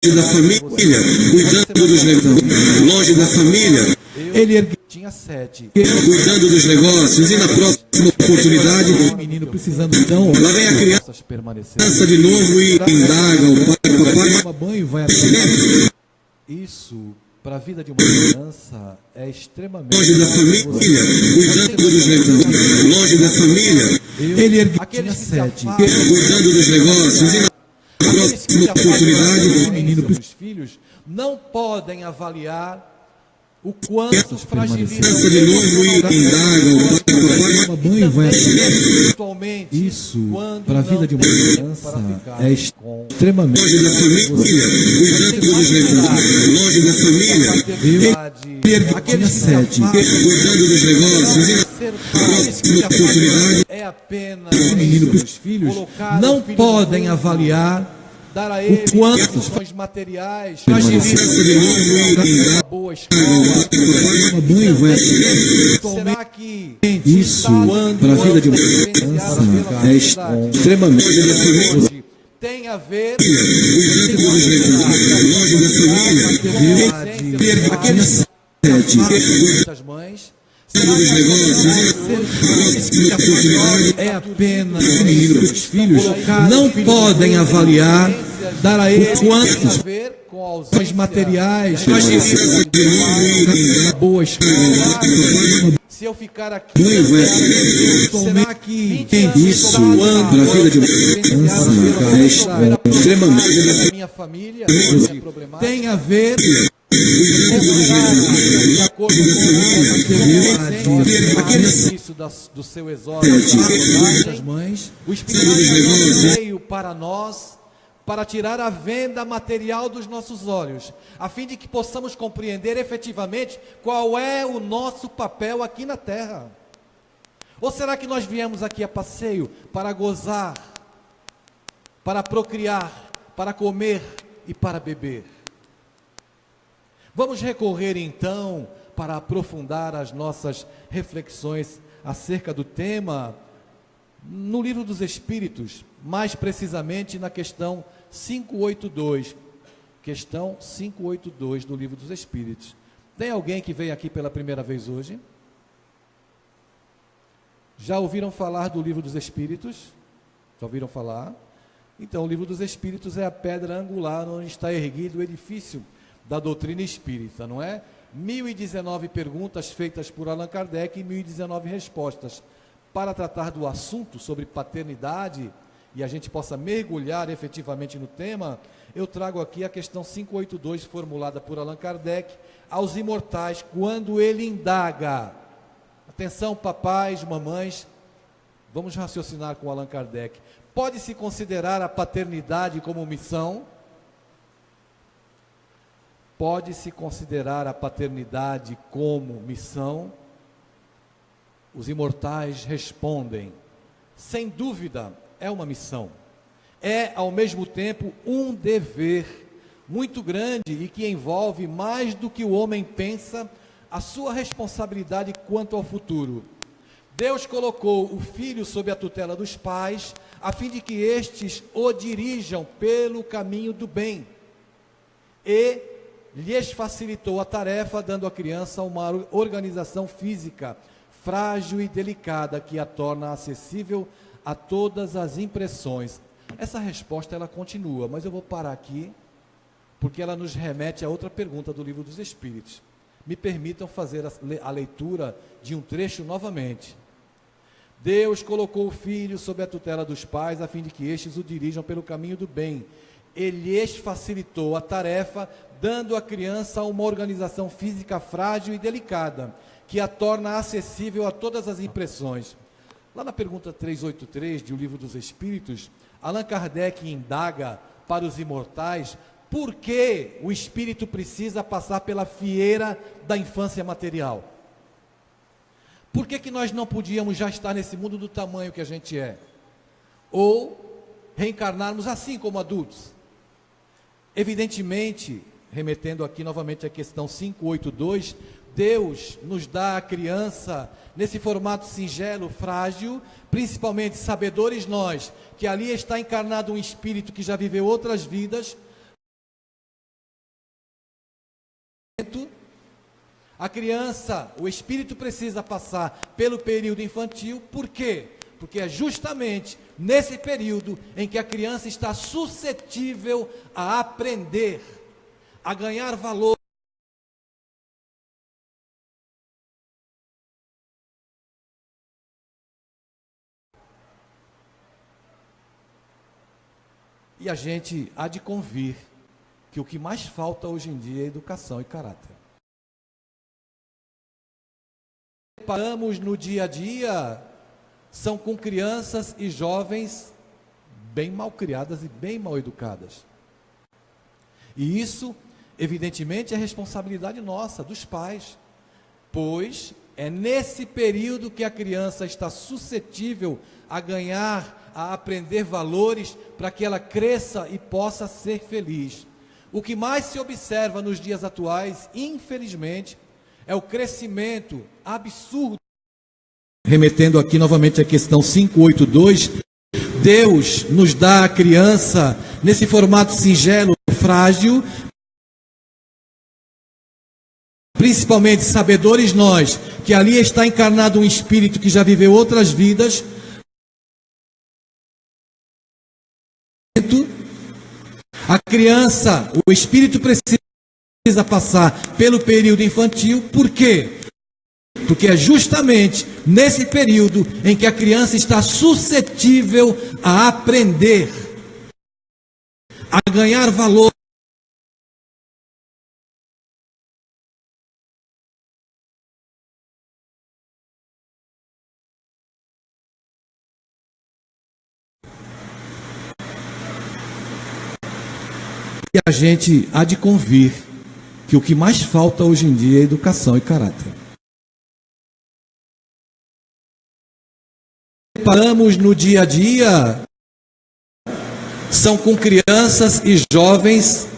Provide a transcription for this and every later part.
da família, cuidando dos negócios, longe da família, ele tinha 7, cuidando dos negócios, e na próxima oportunidade, o menino precisando então, lá vem a criança de novo e indaga o pai, papai, banho vai aprender. Isso, para a vida de uma criança, é extremamente longe da família, cuidando dos negócios, longe da família, ele tinha 7, cuidando dos negócios, e na próxima oportunidade, o menino dos filhos não podem avaliar o quanto fragilizam de novo e indaga o papai, banho vai aprender. Isso, para a vida de uma criança, é extremamente longe da família, cuidando dos negócios, longe da família, ele tinha 7, cuidando dos negócios, e na próxima oportunidade, é apenas o menino dos filhos não podem avaliar o quanto os materiais criança de novo e indaga boa escola, banho vai será que isso, para a vida de uma criança, é extremamente longe da família, tem a ver cuidando dos negócios, longe da família, aquele 7, muitas mães dos negócios, e na próxima oportunidade, é apenas o menino dos filhos não podem avaliar o quanto a ver com os materiais boa escola. Se eu ficar aqui, será que isso, para a vida de uma criança, é extremamente minha família tem a ver de acordo com do seu exórdio das mães, o Espírito Santo veio para nós para tirar a venda material dos nossos olhos, a fim de que possamos compreender efetivamente qual é o nosso papel aqui na terra. Ou será que nós viemos aqui a passeio para gozar, para procriar, para comer e para beber? Vamos recorrer então para aprofundar as nossas reflexões acerca do tema no Livro dos Espíritos, mais precisamente na questão 582, questão 582 do Livro dos Espíritos. Tem alguém que veio aqui pela primeira vez hoje? Já ouviram falar do Livro dos Espíritos? Já ouviram falar? Então, o Livro dos Espíritos é a pedra angular onde está erguido o edifício da doutrina espírita, não é? 1019 perguntas feitas por Allan Kardec e 1019 respostas. Para tratar do assunto sobre paternidade e a gente possa mergulhar efetivamente no tema, eu trago aqui a questão 582 formulada por Allan Kardec aos imortais, quando ele indaga. Atenção, papais, mamães, vamos raciocinar com Allan Kardec. Pode-se considerar a paternidade como missão? Pode-se considerar a paternidade como missão? Os imortais respondem: sem dúvida, é uma missão. É, ao mesmo tempo, um dever muito grande e que envolve mais do que o homem pensa a sua responsabilidade quanto ao futuro. Deus colocou o filho sob a tutela dos pais, a fim de que estes o dirijam pelo caminho do bem, e lhes facilitou a tarefa, dando à criança uma organização física frágil e delicada, que a torna acessível a todas as impressões. Essa resposta ela continua, mas eu vou parar aqui, porque ela nos remete a outra pergunta do Livro dos Espíritos. Me permitam fazer a leitura de um trecho novamente. Deus colocou o filho sob a tutela dos pais, a fim de que estes o dirijam pelo caminho do bem. Ele lhes facilitou a tarefa, dando à criança uma organização física frágil e delicada, que a torna acessível a todas as impressões. Lá na pergunta 383 do Livro dos Espíritos, Allan Kardec indaga para os imortais por que o espírito precisa passar pela fieira da infância material. Por que nós não podíamos já estar nesse mundo do tamanho que a gente é? Ou reencarnarmos assim como adultos? Evidentemente, remetendo aqui novamente à questão 582, Deus nos dá a criança nesse formato singelo, frágil, principalmente sabedores nós, que ali está encarnado um espírito que já viveu outras vidas, A criança, o espírito precisa passar pelo período infantil, por quê? Porque é justamente nesse período em que a criança está suscetível a aprender, a ganhar valor. E a gente há de convir que o que mais falta hoje em dia é educação e caráter. Paramos no dia a dia, são com crianças e jovens bem mal criadas e bem mal educadas. E isso, evidentemente, é responsabilidade nossa, dos pais, pois é nesse período que a criança está suscetível a ganhar, a aprender valores para que ela cresça e possa ser feliz. O que mais se observa nos dias atuais, infelizmente, é o crescimento absurdo. Remetendo aqui novamente à questão 582, Deus nos dá a criança nesse formato singelo, frágil, principalmente sabedores nós, que ali está encarnado um espírito que já viveu outras vidas. A criança, o espírito precisa passar pelo período infantil, por quê? Porque é justamente nesse período em que a criança está suscetível a aprender, a ganhar valor. E a gente há de convir que o que mais falta hoje em dia é educação e caráter. Paramos no dia a dia, são com crianças e jovens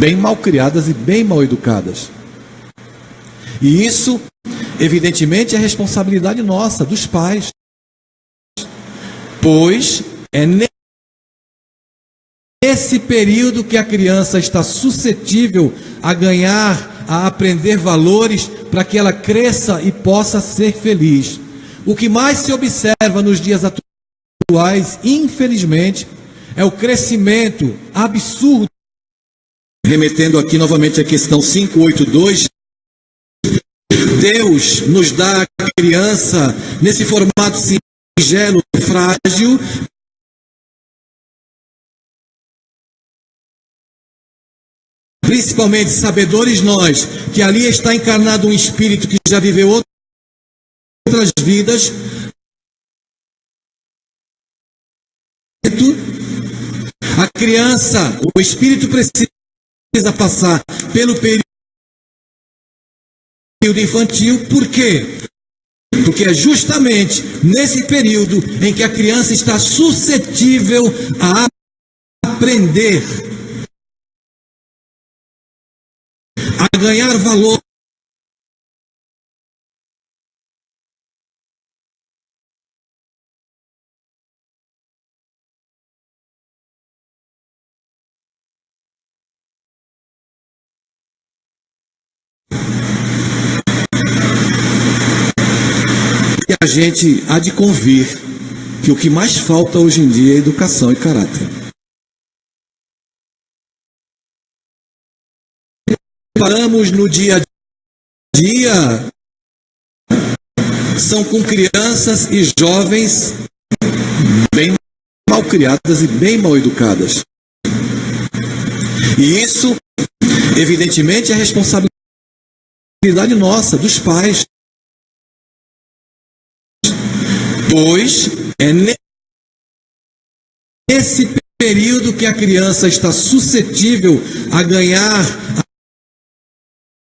bem mal criadas e bem mal educadas. E isso, evidentemente, é responsabilidade nossa, dos pais, pois é nesse período que a criança está suscetível a ganhar, a aprender valores para que ela cresça e possa ser feliz. O que mais se observa nos dias atuais, infelizmente, é o crescimento absurdo. Remetendo aqui novamente à questão 582, Deus nos dá a criança nesse formato singelo, frágil, principalmente sabedores nós, que ali está encarnado um espírito que já viveu outras vidas. A criança, o espírito precisa passar pelo período infantil, por quê? Porque é justamente nesse período em que a criança está suscetível a aprender, a ganhar valor. E a gente há de convir que o que mais falta hoje em dia é educação e caráter. Paramos no dia a dia, são com crianças e jovens bem mal criadas e bem mal educadas. E isso, evidentemente, é responsabilidade nossa, dos pais, pois é nesse período que a criança está suscetível a ganhar,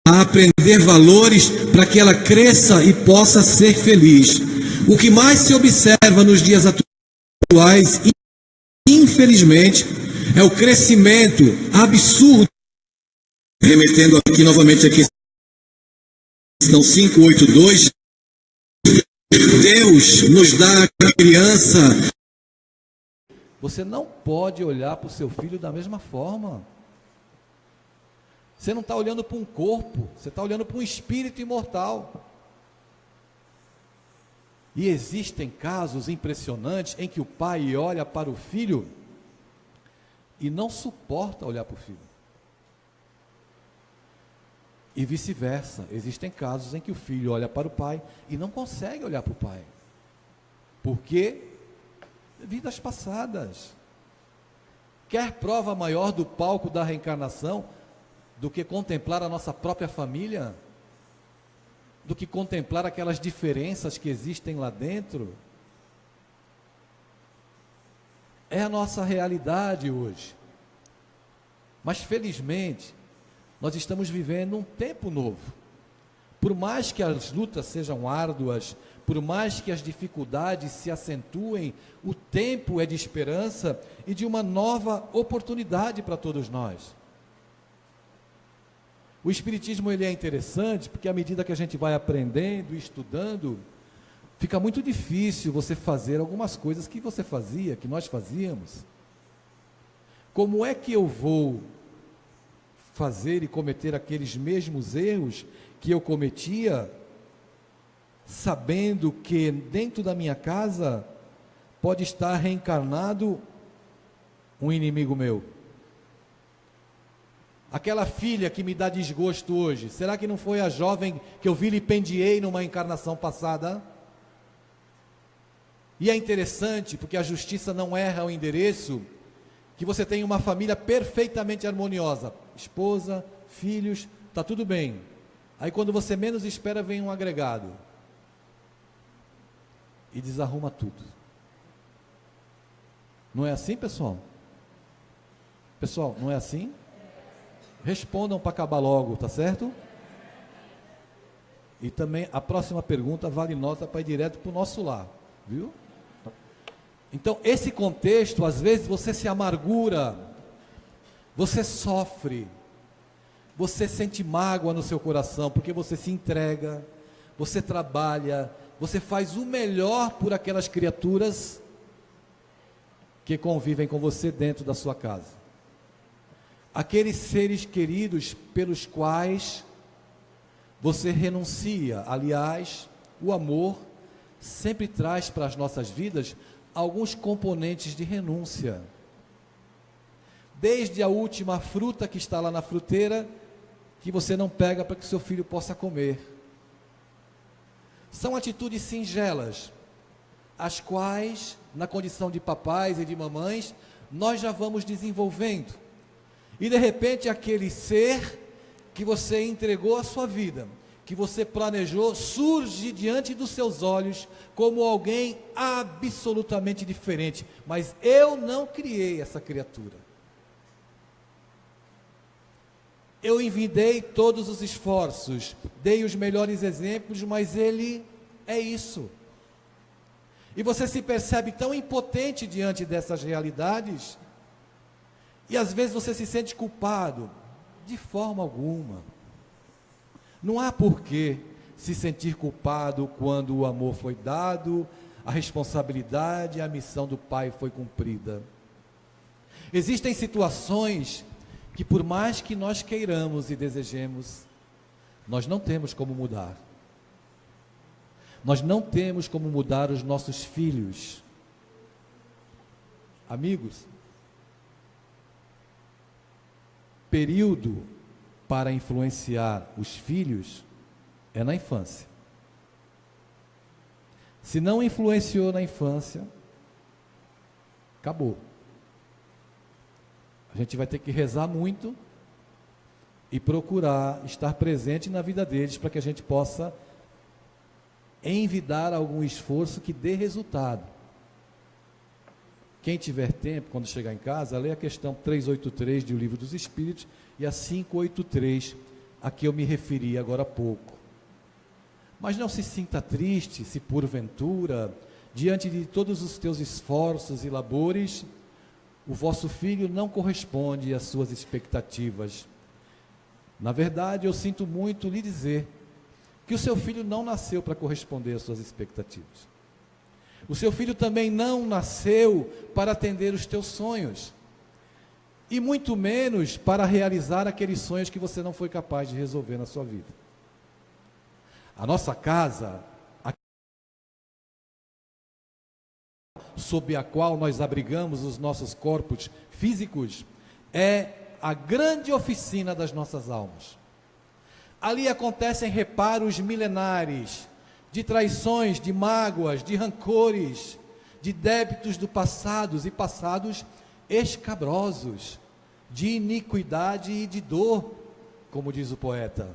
a aprender valores para que ela cresça e possa ser feliz. O que mais se observa nos dias atuais, infelizmente, é o crescimento absurdo. Remetendo aqui novamente a questão 582, Deus nos dá a criança. Você não pode olhar para o seu filho da mesma forma. Você não está olhando para um corpo, você está olhando para um espírito imortal. E existem casos impressionantes em que o pai olha para o filho e não suporta olhar para o filho. E vice-versa, existem casos em que o filho olha para o pai e não consegue olhar para o pai. Por quê? Vidas passadas. Quer prova maior do palco da reencarnação do que contemplar a nossa própria família? Do que contemplar aquelas diferenças que existem lá dentro? É a nossa realidade hoje. Mas felizmente, nós estamos vivendo um tempo novo. Por mais que as lutas sejam árduas, por mais que as dificuldades se acentuem, o tempo é de esperança e de uma nova oportunidade para todos nós. O Espiritismo ele é interessante porque à medida que a gente vai aprendendo e estudando, fica muito difícil você fazer algumas coisas que você fazia, que nós fazíamos. Como é que eu vou fazer e cometer aqueles mesmos erros que eu cometia, sabendo que dentro da minha casa pode estar reencarnado um inimigo meu? Aquela filha que me dá desgosto hoje, será que não foi a jovem que eu vilipendiei numa encarnação passada? E é interessante, porque a justiça não erra o endereço, que você tem uma família perfeitamente harmoniosa, esposa, filhos, está tudo bem. Aí quando você menos espera, vem um agregado e desarruma tudo. Não é assim, pessoal? Pessoal, não é assim? Respondam para acabar logo, tá certo? E também a próxima pergunta vale nota para ir direto para o nosso lar, viu? Então, esse contexto, às vezes você se amargura, você sofre, você sente mágoa no seu coração, porque você se entrega, você trabalha, você faz o melhor por aquelas criaturas que convivem com você dentro da sua casa. Aqueles seres queridos pelos quais você renuncia. Aliás, o amor sempre traz para as nossas vidas alguns componentes de renúncia. Desde a última fruta que está lá na fruteira, que você não pega para que seu filho possa comer. São atitudes singelas, as quais, na condição de papais e de mamães, nós já vamos desenvolvendo. E de repente aquele ser que você entregou a sua vida, que você planejou, surge diante dos seus olhos como alguém absolutamente diferente. Mas eu não criei essa criatura. Eu envidei todos os esforços, dei os melhores exemplos, mas ele é isso. E você se percebe tão impotente diante dessas realidades, e às vezes você se sente culpado. De forma alguma. Não há por que se sentir culpado quando o amor foi dado, a responsabilidade, a missão do Pai foi cumprida. Existem situações que, por mais que nós queiramos e desejemos, nós não temos como mudar. Nós não temos como mudar os nossos filhos. Amigos, período para influenciar os filhos é na infância. Se não influenciou na infância, acabou. A gente vai ter que rezar muito e procurar estar presente na vida deles para que a gente possa envidar algum esforço que dê resultado. Quem tiver tempo, quando chegar em casa, lê a questão 383 do Livro dos Espíritos e a 583, a que eu me referi agora há pouco. Mas não se sinta triste se porventura, diante de todos os teus esforços e labores, o vosso filho não corresponde às suas expectativas. Na verdade, eu sinto muito lhe dizer que o seu filho não nasceu para corresponder às suas expectativas. O seu filho também não nasceu para atender os teus sonhos. e muito menos para realizar aqueles sonhos que você não foi capaz de resolver na sua vida. A nossa casa, sob a qual nós abrigamos os nossos corpos físicos, é a grande oficina das nossas almas. Ali acontecem reparos milenares, de traições, de mágoas, de rancores, de débitos do passado e passados escabrosos, de iniquidade e de dor, como diz o poeta.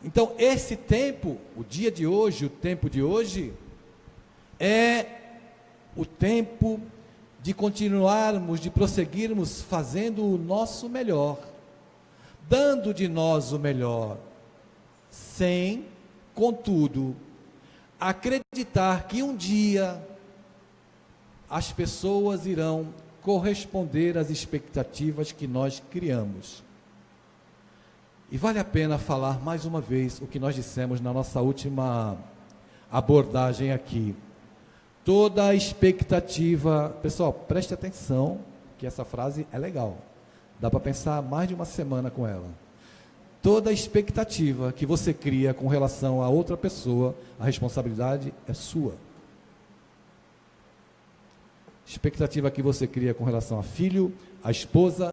Então, esse tempo, o dia de hoje, o tempo de hoje, é o tempo de continuarmos, de prosseguirmos fazendo o nosso melhor, dando de nós o melhor, sem, contudo, acreditar que um dia as pessoas irão corresponder às expectativas que nós criamos. E vale a pena falar mais uma vez o que nós dissemos na nossa última abordagem aqui. Toda expectativa, pessoal, preste atenção, que essa frase é legal, dá para pensar mais de uma semana com ela. Toda expectativa que você cria com relação a outra pessoa, a responsabilidade é sua. Expectativa que você cria com relação a filho, a esposa,